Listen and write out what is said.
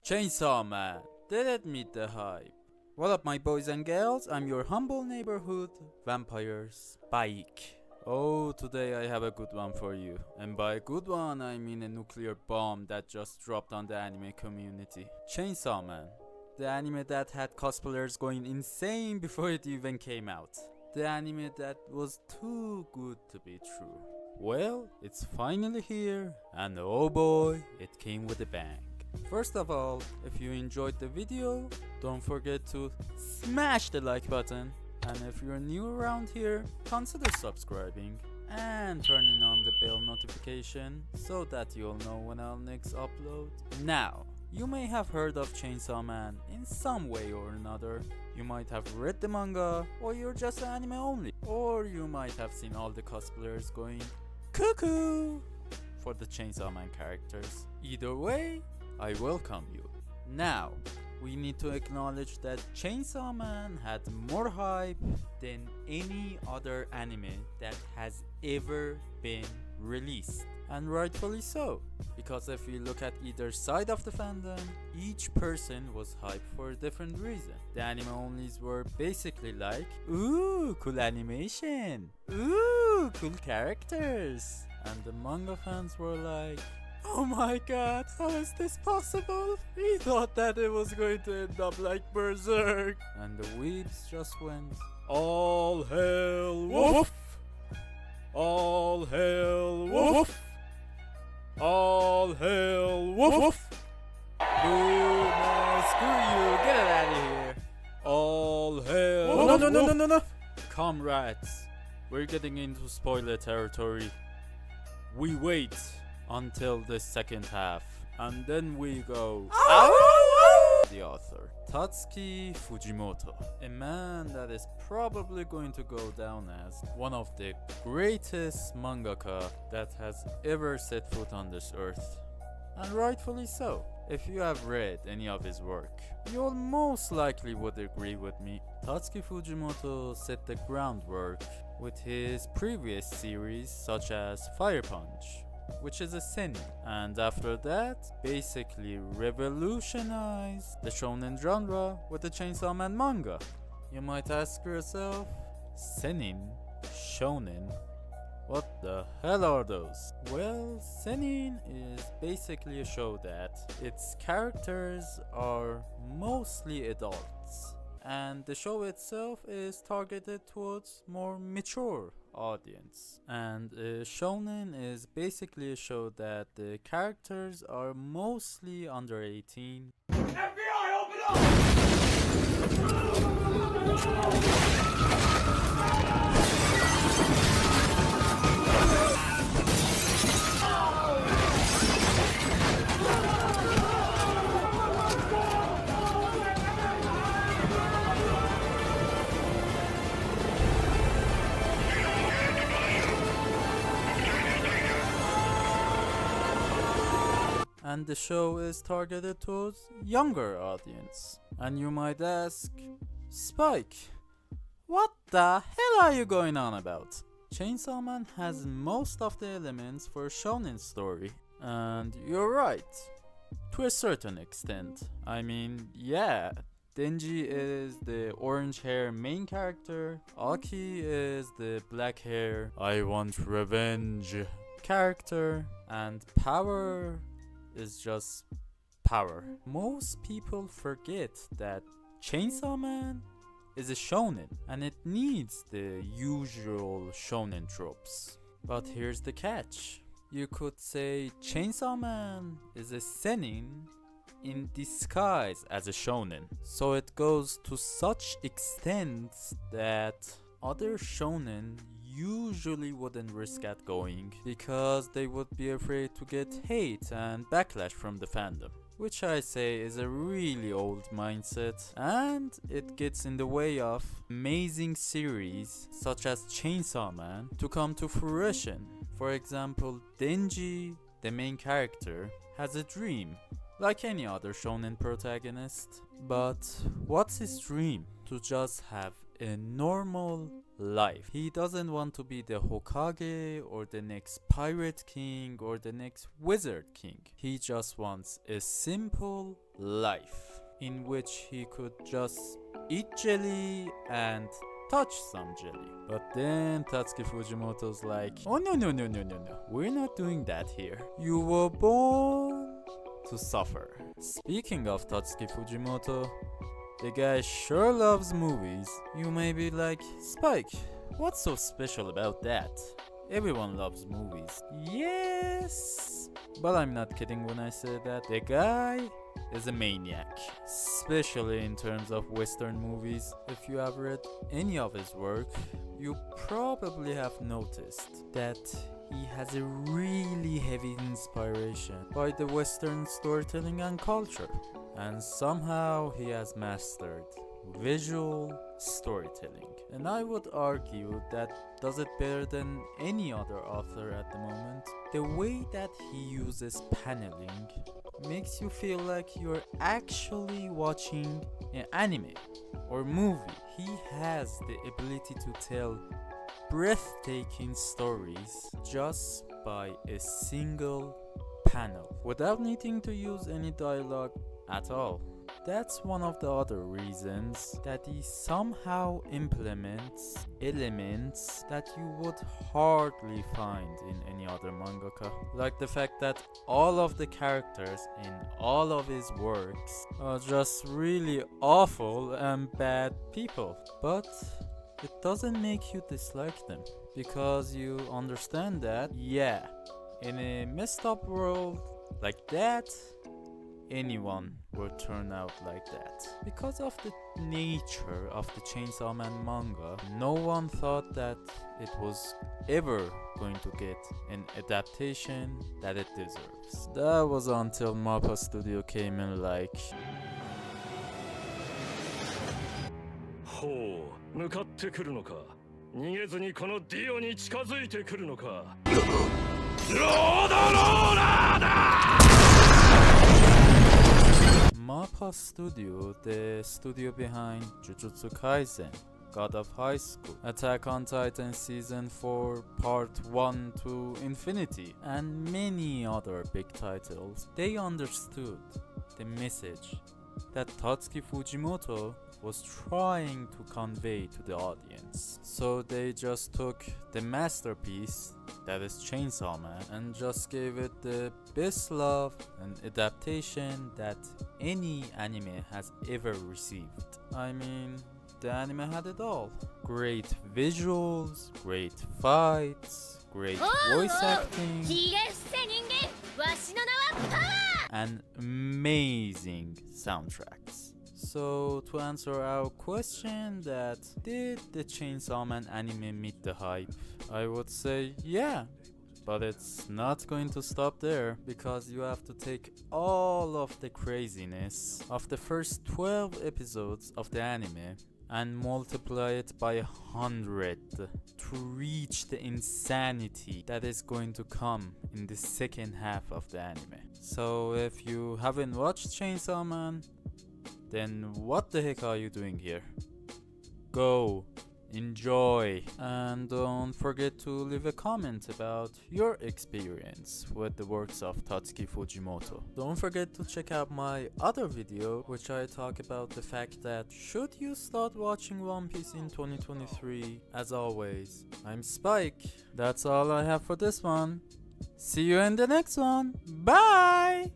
Chainsaw Man, did it meet the hype? What up my boys and girls, I'm your humble neighborhood vampire Spike. Oh, today I have a good one for you. And by good one, I mean a nuclear bomb that just dropped on the anime community. Chainsaw Man, the anime that had cosplayers going insane before it even came out. The anime that was too good to be true. Well, it's finally here, and oh boy, it came with a bang. First of all, if you enjoyed the video, don't forget to smash the like button, and if you're new around here, consider subscribing and turning on the bell notification so that you'll know when I'll next upload. Now, you may have heard of Chainsaw Man in some way or another. You might have read the manga, or you're just anime only, or you might have seen all the cosplayers going cuckoo for the Chainsaw Man characters. Either way, I welcome you. Now, we need to acknowledge that Chainsaw Man had more hype than any other anime that has ever been released. And rightfully so, because if we look at either side of the fandom, each person was hyped for a different reason. The anime onlys were basically like, ooh, cool animation, ooh, cool characters. And the manga fans were like, oh my god, how is this possible? We thought that it was going to end up like Berserk. And the weebs just went, all hail woof! All hail woof! All hail woof! Boo, man, screw you, get it out of here. All hail No. Comrades, we're getting into spoiler territory. We wait until the second half, and then we go. The author, Tatsuki Fujimoto, a man that is probably going to go down as one of the greatest mangaka that has ever set foot on this earth. And rightfully so. If you have read any of his work, you'll most likely would agree with me. Tatsuki Fujimoto set the groundwork with his previous series such as Fire Punch, which is a seinen, and after that basically revolutionized the shonen genre with the Chainsaw Man manga. You might ask yourself, seinen, shonen, what the hell are those? Well, seinen is basically a show that its characters are mostly adults, and the show itself is targeted towards more mature audience. And shonen is basically a show that the characters are mostly under 18. FBI, open up! And the show is targeted towards younger audience. And you might ask, Spike, what the hell are you going on about? Chainsaw Man has most of the elements for a shonen story. And you're right, to a certain extent. I mean, yeah, Denji is the orange hair main character, Aki is the black hair I want revenge character, and Power is just power. Most people forget that Chainsaw Man is a shonen and it needs the usual shonen tropes. But here's the catch. You could say Chainsaw Man is a seinen in disguise as a shonen. So it goes to such extent that other shonen usually wouldn't risk at going because they would be afraid to get hate and backlash from the fandom, which I say is a really old mindset, and it gets in the way of amazing series such as Chainsaw Man to come to fruition. For example, Denji, the main character, has a dream like any other shonen protagonist. But what's his dream? To just have a normal life. He doesn't want to be the Hokage or the next pirate king or the next wizard king. He just wants a simple life, in which he could just eat jelly and touch some jelly. But then Tatsuki Fujimoto's like, oh no, we're not doing that here. You were born to suffer. Speaking of Tatsuki Fujimoto, the guy sure loves movies. You may be like, Spike, what's so special about that? Everyone loves movies. Yes, but I'm not kidding when I say that. The guy is a maniac, especially in terms of Western movies. If you have read any of his work, you probably have noticed that he has a really heavy inspiration by the Western storytelling and culture, and somehow he has mastered visual storytelling. And I would argue that does it better than any other author at the moment. The way that he uses paneling makes you feel like you're actually watching an anime or movie. He has the ability to tell breathtaking stories just by a single panel without needing to use any dialogue at all. That's one of the other reasons that he somehow implements elements that you would hardly find in any other mangaka. Like the fact that all of the characters in all of his works are just really awful and bad people. But it doesn't make you dislike them, because you understand that, yeah, in a messed up world like that, anyone will turn out like that. Because of the nature of the Chainsaw Man manga, no one thought that it was ever going to get an adaptation that it deserves. That was until MAPPA Studio came in like, ほう、向かってくるのか。逃げずにこのディオに近づいてくるのか。ロードローラーだ。 MAPPA Studio, the studio behind Jujutsu Kaisen, God of High School, Attack on Titan Season 4 Part 1 to Infinity, and many other big titles, they understood the message that Tatsuki Fujimoto was trying to convey to the audience. So they just took the masterpiece that is Chainsaw Man and just gave it the best love and adaptation that any anime has ever received. I mean, the anime had it all. Great visuals, great fights, great voice acting, and amazing soundtracks. So to answer our question that did the Chainsaw Man anime meet the hype, I would say yeah. But it's not going to stop there, because you have to take all of the craziness of the first 12 episodes of the anime and multiply it by 100 to reach the insanity that is going to come in the second half of the anime. So if you haven't watched Chainsaw Man, then what the heck are you doing here? Go, enjoy, and don't forget to leave a comment about your experience with the works of Tatsuki Fujimoto. Don't forget to check out my other video, which I talk about the fact that should you start watching One Piece in 2023? As always, I'm Spike. That's all I have for this one. See you in the next one. Bye!